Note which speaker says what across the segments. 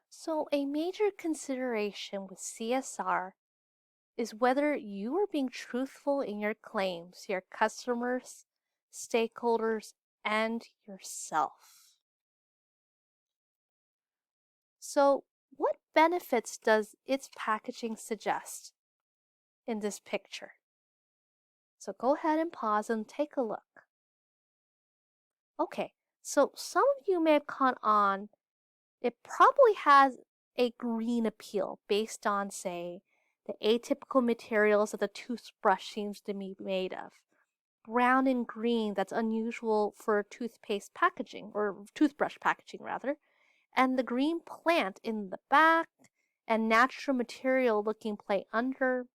Speaker 1: So, a major consideration with CSR is whether you are being truthful in your claims to your customers, stakeholders, and yourself. So, what benefits does its packaging suggest in this picture? So, go ahead and pause and take a look. Okay, so some of you may have caught on, it probably has a green appeal based on, say, the atypical materials that the toothbrush seems to be made of. Brown and green, that's unusual for toothpaste packaging, or toothbrush packaging rather. And the green plant in the back, and natural material looking plate under.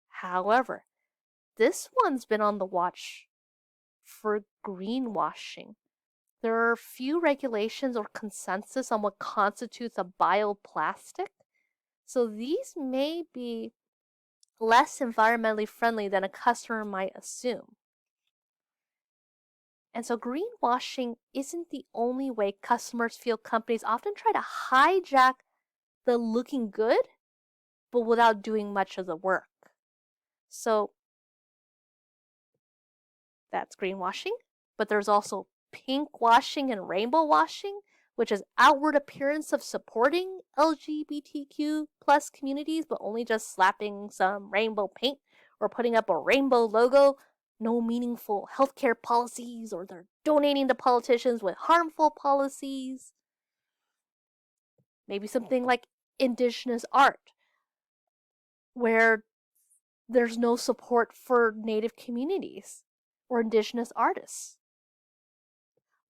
Speaker 1: However, this one's been on the watch for greenwashing. There are few regulations or consensus on what constitutes a bioplastic, so these may be less environmentally friendly than a customer might assume. And so greenwashing isn't the only way customers feel companies often try to hijack the looking good, but without doing much of the work. So that's greenwashing, but there's also pink washing and rainbow washing, which is outward appearance of supporting LGBTQ plus communities, but only just slapping some rainbow paint or putting up a rainbow logo. No meaningful healthcare policies, or they're donating to politicians with harmful policies. Maybe something like indigenous art, where there's no support for Native communities or indigenous artists.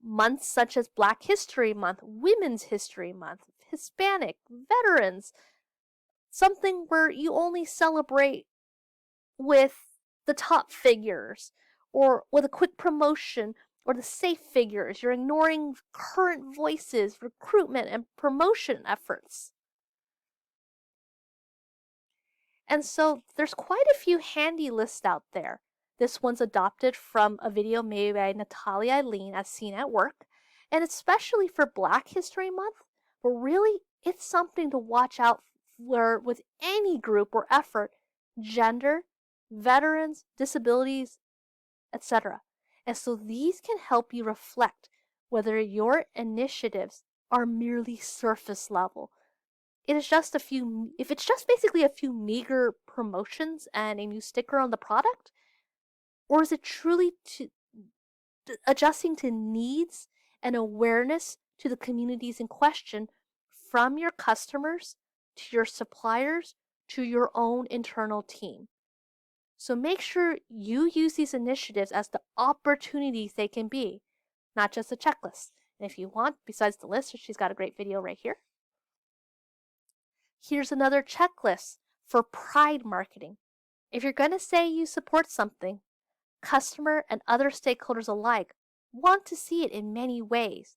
Speaker 1: Months such as Black History Month, Women's History Month, Hispanic, veterans, something where you only celebrate with the top figures or with a quick promotion or the safe figures. You're ignoring current voices, recruitment, and promotion efforts. And so there's quite a few handy lists out there. This one's adopted from a video made by Natalia Eileen as seen at work, and especially for Black History Month, but really it's something to watch out for with any group or effort, gender, veterans, disabilities, etc. And so these can help you reflect whether your initiatives are merely surface level. If it's just basically a few meager promotions and a new sticker on the product, or is it truly adjusting to needs and awareness to the communities in question, from your customers to your suppliers to your own internal team? So make sure you use these initiatives as the opportunities they can be, not just a checklist. And if you want, besides the list, she's got a great video right here. Here's another checklist for pride marketing. If you're going to say you support something, customer and other stakeholders alike want to see it in many ways,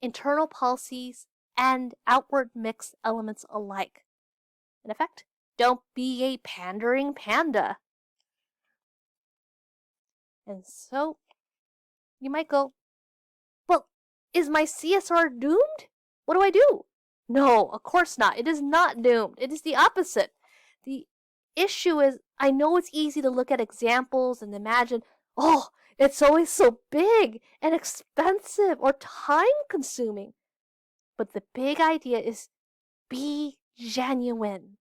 Speaker 1: internal policies and outward mixed elements alike. In effect, don't be a pandering panda. And so you might go, well, is my CSR doomed? What do I do? No, of course not. It is not doomed. It is the opposite. The issue is, I know it's easy to look at examples and imagine, oh, it's always so big and expensive or time consuming. But the big idea is be genuine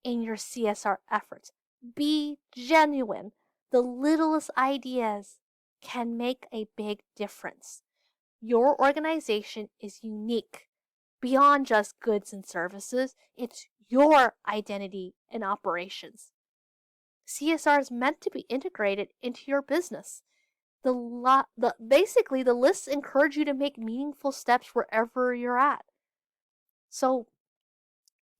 Speaker 1: in your CSR efforts. Be genuine. The littlest ideas can make a big difference. Your organization is unique beyond just goods and services. It's your identity and operations. CSR is meant to be integrated into your business. Basically, the lists encourage you to make meaningful steps wherever you're at. So,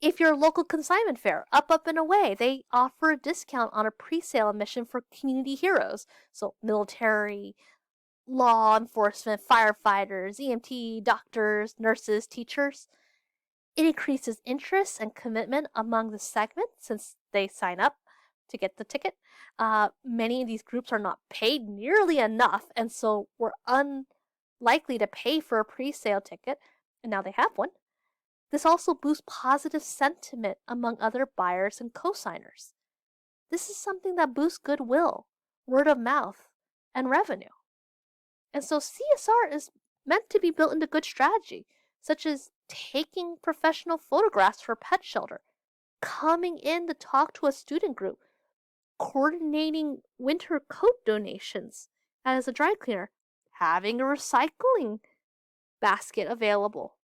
Speaker 1: if you're a local consignment fair, Up and Away, they offer a discount on a pre-sale admission for community heroes. So, military, law enforcement, firefighters, EMT, doctors, nurses, teachers. It increases interest and commitment among the segment since they sign up to get the ticket. Many of these groups are not paid nearly enough, and so we're unlikely to pay for a pre-sale ticket, and now they have one. This also boosts positive sentiment among other buyers and cosigners. This is something that boosts goodwill, word of mouth, and revenue. And so CSR is meant to be built into good strategy, such as taking professional photographs for pet shelter, coming in to talk to a student group, coordinating winter coat donations as a dry cleaner, having a recycling basket available,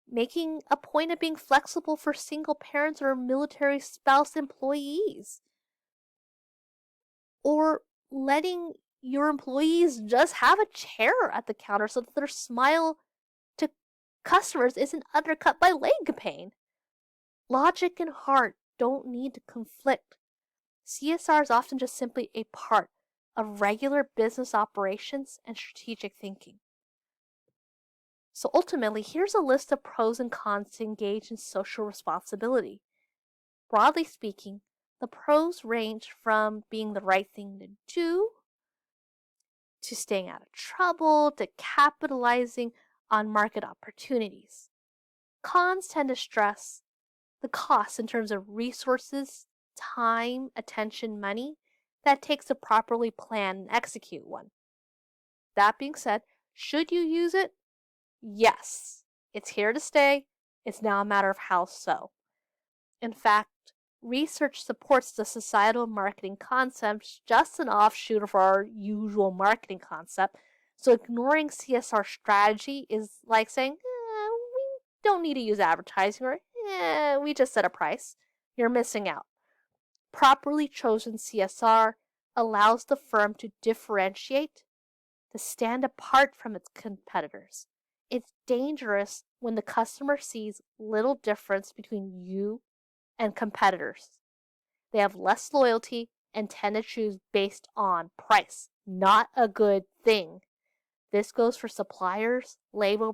Speaker 1: making a point of being flexible for single parents or military spouse employees, or letting your employees just have a chair at the counter so that their smile to customers isn't undercut by leg pain. Logic and heart don't need to conflict. CSR is often just simply a part of regular business operations and strategic thinking. So ultimately, here's a list of pros and cons to engage in social responsibility. Broadly speaking, the pros range from being the right thing to do, to staying out of trouble, to capitalizing on market opportunities. Cons tend to stress the costs in terms of resources, time, attention, money that it takes to properly plan and execute one. That being said, should you use it? Yes. It's here to stay. It's now a matter of how so. In fact, research supports the societal marketing concept just an offshoot of our usual marketing concept. So ignoring CSR strategy is like saying, we don't need to use advertising, or we just set a price. You're missing out. Properly chosen CSR allows the firm to differentiate, to stand apart from its competitors. It's dangerous when the customer sees little difference between you and competitors. They have less loyalty and tend to choose based on price. Not a good thing. This goes for suppliers, labor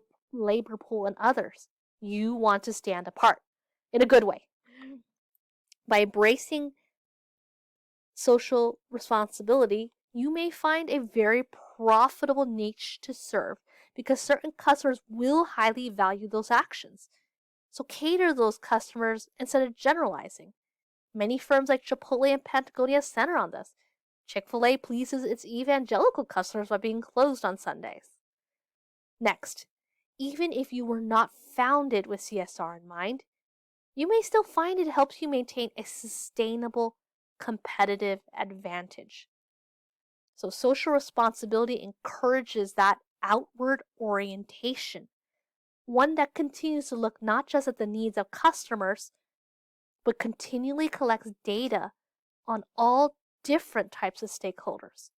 Speaker 1: pool, and others. You want to stand apart in a good way. By embracing social responsibility, you may find a very profitable niche to serve because certain customers will highly value those actions. So cater to those customers instead of generalizing. Many firms like Chipotle and Patagonia center on this. Chick-fil-A pleases its evangelical customers by being closed on Sundays. Next, even if you were not founded with CSR in mind, you may still find it helps you maintain a sustainable competitive advantage. So social responsibility encourages that outward orientation, one that continues to look not just at the needs of customers, but continually collects data on all different types of stakeholders.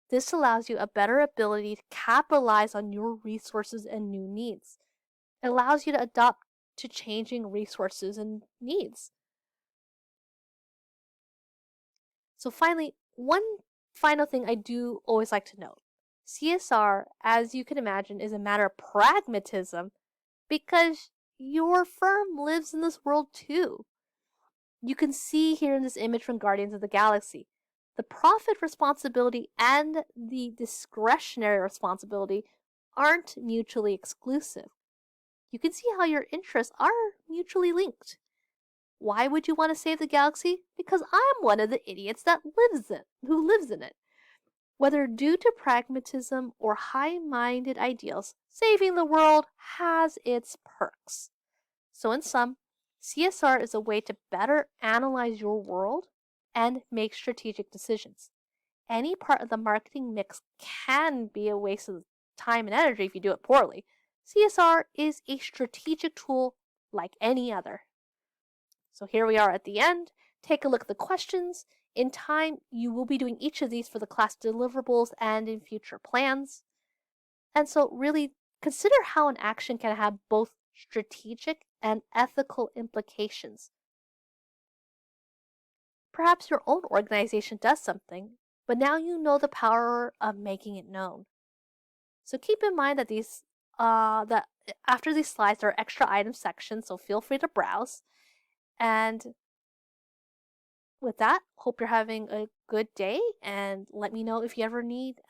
Speaker 1: This allows you a better ability to capitalize on your resources and new needs. It allows you to adapt to changing resources and needs. So finally, one final thing I do always like to note. CSR, as you can imagine, is a matter of pragmatism because your firm lives in this world too. You can see here in this image from Guardians of the Galaxy, the profit responsibility and the discretionary responsibility aren't mutually exclusive. You can see how your interests are mutually linked. Why would you want to save the galaxy? Because I'm one of the idiots who lives in it. Whether due to pragmatism or high-minded ideals, saving the world has its perks. So in sum, CSR is a way to better analyze your world and make strategic decisions. Any part of the marketing mix can be a waste of time and energy if you do it poorly. CSR is a strategic tool like any other. So here we are at the end. Take a look at the questions. In time, you will be doing each of these for the class deliverables and in future plans. And so really consider how an action can have both strategic and ethical implications. Perhaps your own organization does something, but now you know the power of making it known. So keep in mind that that after these slides there are extra item sections, so feel free to browse. And with that, hope you're having a good day, and let me know if you ever need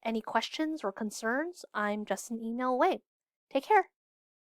Speaker 1: any questions or concerns. I'm just an email away. Take care.